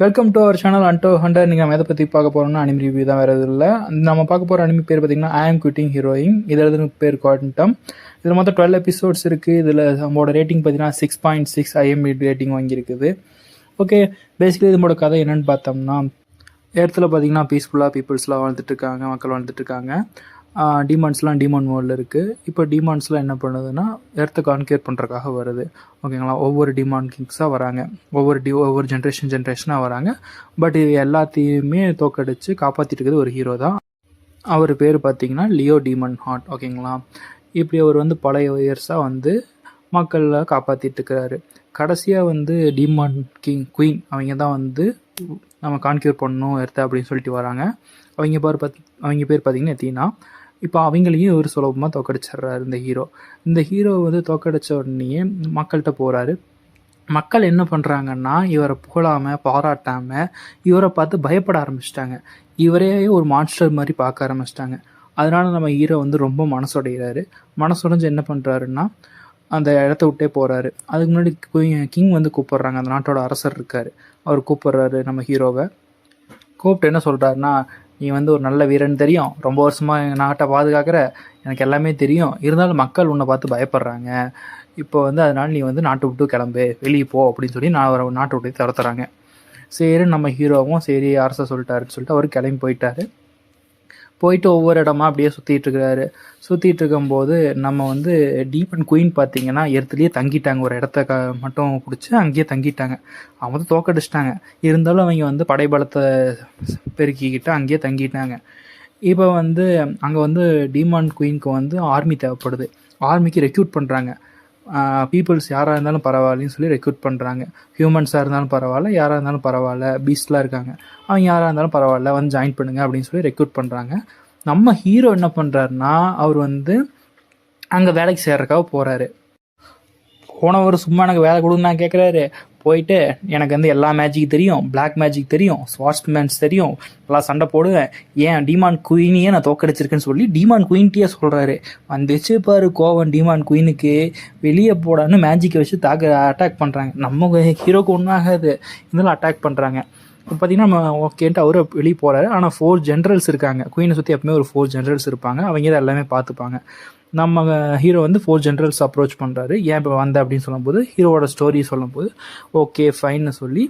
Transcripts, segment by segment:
Welcome to our channel Anto Hunter. நீங்கள் நம்ம எதை பற்றி பார்க்க போகிறோம்னா அனிமி ரிவ்யூ தான், வேறு எதுவும் இல்லை. நம்ம பார்க்க போகிற அனிமி பேர் பார்த்தீங்கன்னா ஐ ஆம் குவிட்டிங் ஹீரோயின். இதில் பேர் குவாண்டம். இதில் மொத்தம் 12 எபிசோட்ஸ் இருக்குது. இதில் நம்மளோட ரேட்டிங் பார்த்தீங்கன்னா 6.6 IMDb ரேட்டிங் வாங்கியிருக்குது. ஓகே, பேசிக்கலி இதோட கதை என்னென்னு பார்த்தோம்னா, இடத்துல பார்த்தீங்கன்னா பீஸ்ஃபுல்லாக பீப்புள்ஸ்லாம் வாழ்ந்துட்டுருக்காங்க, மக்கள் வாழ்ந்துட்டுருக்காங்க. டிமாண்ட்ஸ்லாம் டிமாண்ட் மோடில் இருக்குது. இப்போ டிமாண்ட்ஸ்லாம் என்ன பண்ணுதுன்னா எர்த்தை கான்கேர் பண்ணுறதுக்காக வருது. ஓகேங்களா, ஒவ்வொரு டிமாண்ட் கிங்ஸாக வராங்க, ஒவ்வொரு ஜென்ரேஷனாக வராங்க. பட் இது எல்லாத்தையுமே தோக்கடிச்சு காப்பாற்றிட்டு இருக்குது ஒரு ஹீரோ தான். அவர் பேர் பார்த்திங்கன்னா லியோ டீமன் ஹார்ட். ஓகேங்களா, இப்படி அவர் பல இயர்ஸாக மக்களை காப்பாற்றிட்டு இருக்கிறாரு. கடைசியாக டிமாண்ட் குயின் அவங்க தான் நம்ம கான்கியூர் பண்ணணும் எர்த்தை அப்படின்னு சொல்லிட்டு வராங்க. அவங்க பேர் பார்த்திங்கன்னா தீனா. இப்போ அவங்களையும் ஒரு சுலபமாக தோக்கடிச்சிட்றாரு இந்த ஹீரோ தோக்கடிச்ச உடனே மக்கள்கிட்ட போகிறாரு. மக்கள் என்ன பண்ணுறாங்கன்னா இவரை புகழாமல் பாராட்டாமல் இவரை பார்த்து பயப்பட ஆரம்பிச்சிட்டாங்க. இவரே ஒரு மான்ஸ்டர் மாதிரி பார்க்க ஆரம்பிச்சிட்டாங்க. அதனால் நம்ம ஹீரோ ரொம்ப மனசுடைகிறாரு. மனசுடைஞ்சு என்ன பண்ணுறாருன்னா அந்த இடத்த விட்டே போகிறாரு. அதுக்கு முன்னாடி கிங் கூப்பிட்றாங்க. அந்த நாட்டோட அரசர் இருக்கார், அவர் கூப்பிட்றாரு நம்ம ஹீரோவை. கூப்பிட்டு என்ன சொல்கிறாருன்னா, நீ ஒரு நல்ல வீரன் தெரியும், ரொம்ப வருஷமாக எங்கள் நாட்டை பாதுகாக்கிற, எனக்கு எல்லாமே தெரியும், இருந்தாலும் மக்கள் உன்னை பார்த்து பயப்படுறாங்க. இப்போ அதனால் நீ நாட்டை விட்டு கிளம்பு, வெளியே போ அப்படின்னு சொல்லி நான் நாட்டை விட்டு துரத்துறாங்க. சரி, நம்ம ஹீரோவும் சரி அரசை சொல்லிட்டாருன்னு சொல்லிட்டு அவர் கிளம்பி போயிட்டு ஒவ்வொரு இடமா அப்படியே சுற்றிட்டு இருக்கும்போது நம்ம டீமன் குயின் பார்த்தீங்கன்னா இடத்துலையே தங்கிட்டாங்க. ஒரு இடத்த மட்டும் பிடிச்சி அங்கேயே தங்கிட்டாங்க. அவங்க தோக்கடிச்சிட்டாங்க, இருந்தாலும் அவங்க படைபலத்தை பெருக்கிக்கிட்டு அங்கேயே தங்கிட்டாங்க. இப்போ அங்கே டீமன் குயினுக்கு ஆர்மி தேவைப்படுது. ஆர்மிக்கு ரெக்ரூட் பண்ணுறாங்க. பீப்புள்ஸ் யாராக இருந்தாலும் பரவாயில்லன்னு சொல்லி ரெக்ரூட் பண்ணுறாங்க. ஹியூமன்ஸாக இருந்தாலும் பரவாயில்ல, யாராக இருந்தாலும் பரவாயில்ல, பீஸ்ட்லாம் இருக்காங்க, அவங்க யாராக இருந்தாலும் பரவாயில்ல ஜாயின் பண்ணுங்க அப்படின்னு சொல்லி ரெக்ரூட் பண்ணுறாங்க. நம்ம ஹீரோ என்ன பண்ணுறாருன்னா அவர் அங்கே வேலைக்கு சேர்றதுக்காக போகிறாரு. போனவர் சும்மா எனக்கு வேலை கொடுன்னு நான் கேட்குறாரு. போயிட்டு எனக்கு எல்லா மேஜிக் தெரியும், பிளாக் மேஜிக் தெரியும், ஸ்வாட்ஸ்மேன்ஸ் தெரியும், எல்லாம் சண்டை போடுவேன், ஏன் டிமாண்ட் குயினையே நான் தோக்கடிச்சிருக்கேன்னு சொல்லி டிமாண்ட் குயின்கிட்டே சொல்கிறாரு. வந்துச்சு பாரு கோவம் டிமாண்ட் குயினுக்கு. வெளியே போடான்னு மேஜிக்கை வச்சு அட்டாக் பண்ணுறாங்க. நம்ம ஹீரோக்கு ஒன்றும் ஆகாது, இருந்தாலும் அட்டாக் பண்ணுறாங்க. இப்போ பார்த்தீங்கன்னா நம்ம ஓகேன்ட்டு அவரு வெளியே போகிறாரு. ஆனால் 4 ஜென்ரல்ஸ் இருக்காங்க. குயினை சுற்றி எப்பவுமே ஒரு 4 ஜென்ரல்ஸ் இருப்பாங்க. அவங்க தான் எல்லாமே பார்த்துப்பாங்க. நம்ம ஹீரோ 4 ஜென்ரல்ஸ் அப்ரோச் பண்ணுறாரு. ஏன் இப்போ வந்த அப்படின்னு சொல்லும்போது ஹீரோவோட ஸ்டோரி சொல்லும்போது ஓகே ஃபைன்னு சொல்லி,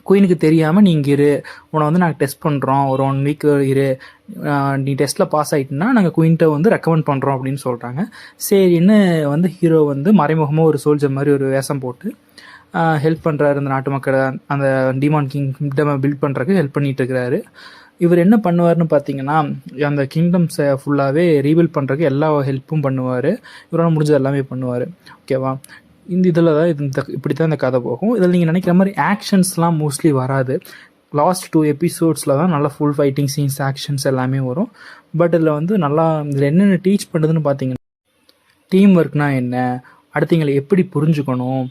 குயினுக்கு தெரியாமல் நீ இங்கே இரு, உன்னை நாங்கள் டெஸ்ட் பண்ணுறோம், ஒரு 1 வீக் இரு, நீ டெஸ்ட்டில் பாஸ் ஆகிட்டுனா நாங்கள் குயின்கிட்ட ரெக்கமெண்ட் பண்ணுறோம் அப்படின்னு சொல்கிறாங்க. சரின்னு ஹீரோ மறைமுகமாக ஒரு சோல்ஜர் மாதிரி ஒரு வேஷம் போட்டு ஹெல்ப் பண்ணுறாரு. அந்த நாட்டு மக்களை அந்த டிமாண்ட் கிங்டம் பில்ட் பண்ணுறதுக்கு ஹெல்ப் பண்ணிகிட்டு இருக்கிறாரு. இவர் என்ன பண்ணுவார்னு பார்த்தீங்கன்னா அந்த கிங்டம்ஸை ஃபுல்லாகவே ரீபில்ட் பண்ணுறதுக்கு எல்லா ஹெல்ப்பும் பண்ணுவார். இவரால் முடிஞ்சது எல்லாமே பண்ணுவார். ஓகேவா, இதில் தான் இப்படி தான் இந்த கதை போகும். இதில் நீங்கள் நினைக்கிற மாதிரி ஆக்ஷன்ஸ்லாம் மோஸ்ட்லி வராது. லாஸ்ட் 2 எபிசோட்ஸில் தான் நல்லா ஃபுல் ஃபைட்டிங் சீன்ஸ், ஆக்ஷன்ஸ் எல்லாமே வரும். பட் இதில் நல்லா இதில் என்னென்ன டீச் பண்ணுதுன்னு பார்த்தீங்கன்னா, டீம் ஒர்க்னால் என்ன, அடுத்தவங்களை எப்படி புரிஞ்சுக்கணும்,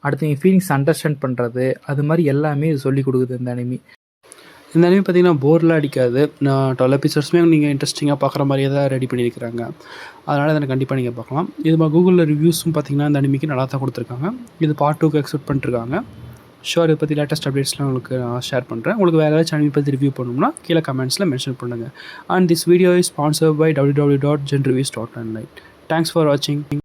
அடுத்தவங்க ஃபீலிங்ஸ் அண்டர்ஸ்டாண்ட் பண்ணுறது, அது மாதிரி எல்லாமே இது சொல்லிக் கொடுக்குது இந்த அனிமி. இந்த அனிமி பார்த்திங்கன்னா போர்லாம் அடிக்காது. நான் 12 எபிசோட்ஸுமே நீங்கள் இன்ட்ரெஸ்டிங்காக பார்க்குற மாதிரியே தான் ரெடி பண்ணியிருக்கிறாங்க. அதனால் இதை கண்டிப்பாக நீங்கள் பார்க்கலாம். இது கூகுளில் ரிவ்யூஸும் பார்த்திங்கன்னா இந்த அனிமிக்கு நல்லா தான் கொடுத்துருக்காங்க. இது பார்ட் 2க்கு எக்ஸ்பெக்ட் பண்ணிட்டுருக்காங்க. ஷோர், இதை பற்றி லேட்டஸ்ட் அப்டேட்ஸ்லாம் உங்களுக்கு நான் ஷேர் பண்ணுறேன். உங்களுக்கு வேறு ஏதாச்சும் அனிமி பற்றி ரிவ்யூ பண்ணணும்னா கீழே கமெண்ட்ஸில் மென்ஷன் பண்ணுங்கள். And this video is sponsored by www.genreviews.online. Thanks for வாட்சிங்.